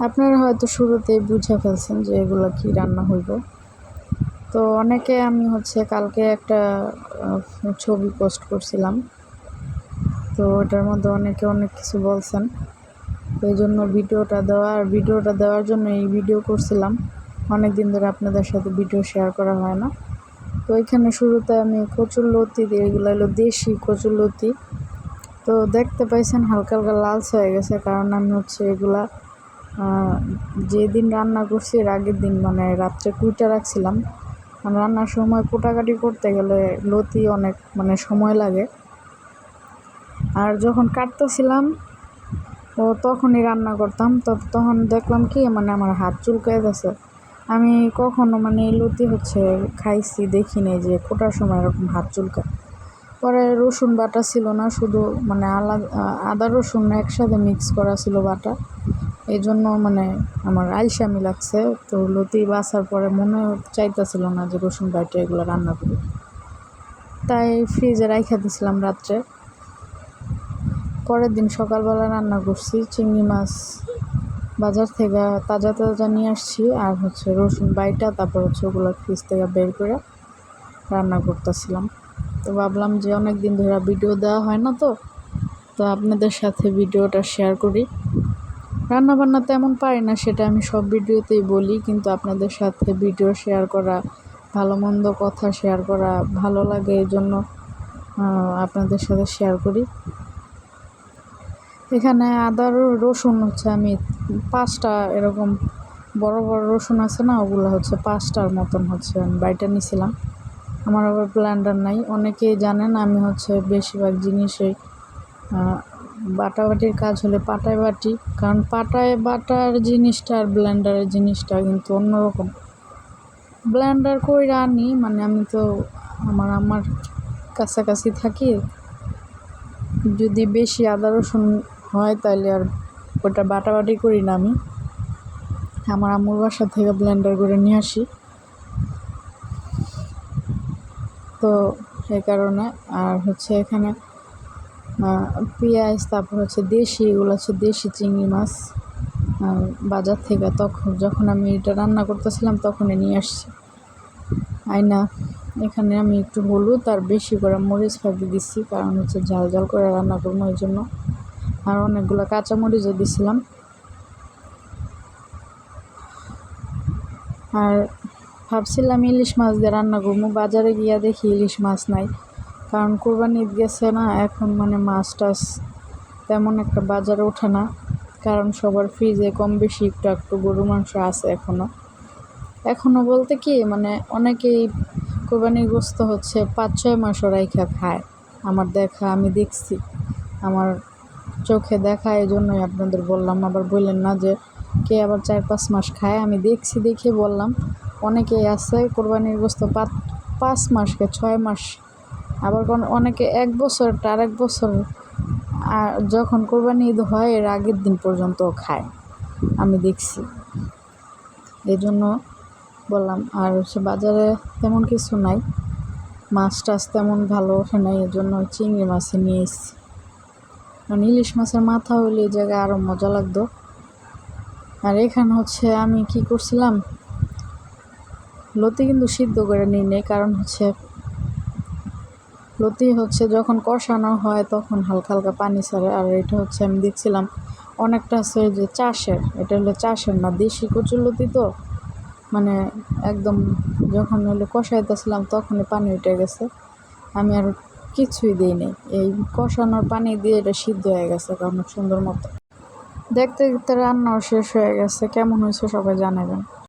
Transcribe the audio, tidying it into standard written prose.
আপনারা হয়তো শুরুতেই বুঝে ফেলছেন যে এগুলো কি রান্না হইব। তো অনেকে আমি কালকে একটা ছবি পোস্ট করছিলাম, তো ওটার মধ্যে অনেকে অনেক কিছু বলছেন, এই জন্য ভিডিওটা দেওয়ার জন্য এই ভিডিও করছিলাম। অনেক দিন ধরে আপনাদের সাথে ভিডিও শেয়ার করা হয় না। তো এখানে শুরুতে আমি কচুরলতি দিয়ে, এগুলো হলো দেশি কচুরলতি। তো দেখতে পাইছেন হালকা হালকা লালচে হয়ে গেছে, কারণ আমি এগুলা যেদিন রান্না করছি এর আগের দিন মানে রাত্রে কুইটা রাখছিলাম। রান্নার সময় কোটাকাটি করতে গেলে লতি অনেক সময় লাগে, আর যখন কাটতেছিলাম তখনই রান্না করতাম। তখন দেখলাম কি আমার হাত চুলকায় গেছে। আমি কখনো এই লতি খাইছি, দেখি নাই যে কোটার সময় এরকম হাত চুলকায়। পরে রসুন বাটা ছিল না, শুধু আলাদা আদা রসুন একসাথে মিক্স করা ছিল বাটা, এই জন্য আমার আলসামি লাগছে। তো লতি বাছার পরে মনে চাইতেছিল না যে রসুন বাটা এগুলো রান্না করি, তাই ফ্রিজে রাইখা দিয়েছিলাম রাত্রে। পরের দিন সকালবেলা রান্না করছি। চিংড়ি মাছ বাজার থেকে তাজা তাজা নিয়ে আসছি, আর রসুন বাইটা, তারপর ওগুলো ফ্রিজ থেকে বের করে রান্না করতেছিলাম। তো ভাবলাম যে অনেক দিন ধরে ভিডিও দেওয়া হয় না, তো আপনাদের সাথে ভিডিওটা শেয়ার করি। রান্নাবান্না তেমন পারি না, সেটা আমি সব ভিডিওতেই বলি, কিন্তু আপনাদের সাথে ভিডিও শেয়ার করা, ভালো মন্দ কথা শেয়ার করা ভালো লাগে, এই জন্য আপনাদের সাথে শেয়ার করি। এখানে আদা রসুন আমি 5টা এরকম বড় বড় রসুন আছে না, ওগুলো 5টার মতন আমি বাইটা নিছিলাম। আমার আবার ব্লেন্ডার নাই। অনেকেই জানেন আমি বেশিরভাগ জিনিসই বাটাবাটির কাজ হলে পাটায় বাটি, কারণ পাটায় বাটার জিনিসটা আর ব্লেন্ডারের জিনিসটা কিন্তু অন্যরকম। ব্লেন্ডার কইরা আনি আমি তো আমার কাছাকাছি থাকি, যদি বেশি আদা রসুন হয় তাহলে আর ওটা বাটাবাটি করি না, আমি আমার আম্মুর বাসা থেকে ব্লেন্ডার করে নিয়ে আসি। তো এই কারণে আর এখানে পেঁয়াজ, তারপর দেশি, এগুলো দেশি চিংড়ি মাছ বাজার থেকে যখন আমি এটা রান্না করতেছিলাম তখনই নিয়ে আসছি আয়না। এখানে আমি একটু হলুদ আর বেশি করে মরিচ ফাঁকি দিচ্ছি, কারণ ঝাল ঝাল করে রান্না করবো এই জন্য। আর অনেকগুলো কাঁচামরিচও দিছিলাম। আর ভাবছিলাম ইলিশ মাছ দিয়ে রান্না করবো, বাজারে গিয়া দেখি ইলিশ মাছ নাই, কারণ কোরবানি ঈদ গেছে না, এখন মাছ টাছ তেমন একটা বাজারে ওঠে না, কারণ সবার ফ্রিজে কম বেশি একটু একটু গরুর মাংস আছে এখনো বলতে কি অনেকেই কোরবানির গোস্ত 5-6 মাসও রাইখা খায়। আমার দেখা, আমি দেখছি, আমার চোখে দেখা, এই জন্যই আপনাদের বললাম। আবার বললেন না যে কে আবার 4-5 মাস খায়, আমি দেখছি দেখে বললাম। অনেকেই আছে কোরবানির গোস্ত 5 মাসকে 6 মাস, আবার অনেকে 1 বছর, আরেক বছর যখন কোরবানি ঈদ হয় এর আগের দিন পর্যন্ত খায়, আমি দেখছি, এই জন্য বললাম। আর বাজারে তেমন কিছু নাই, মাছ টাছ তেমন ভালো ওঠে নাই, এই জন্য চিংড়ি মাছে নিয়ে এসেছি। ইলিশ মাছের মাথা হইলে এই জায়গায় আরও মজা লাগতো। আর এখানে আমি কি করছিলাম, লতি কিন্তু সিদ্ধ করে নিই নেই, কারণ লতি যখন কষানো হয় তখন হালকা হালকা পানি ছাড়ে। আর এটা আমি দেখছিলাম অনেকটা যে চাষের, এটা হলো চাষের না, দেশি কচুরলতি। তো একদম যখন কষাইতেছিলাম তখনই পানি উঠে গেছে, আমি আর কিছুই দিই নি, এই কষানোর পানি দিয়ে এটা সিদ্ধ হয়ে গেছে অনেক সুন্দর মতো। দেখতে দেখতে রান্নাও শেষ হয়ে গেছে। কেমন হয়েছে সবাই জানাবেন।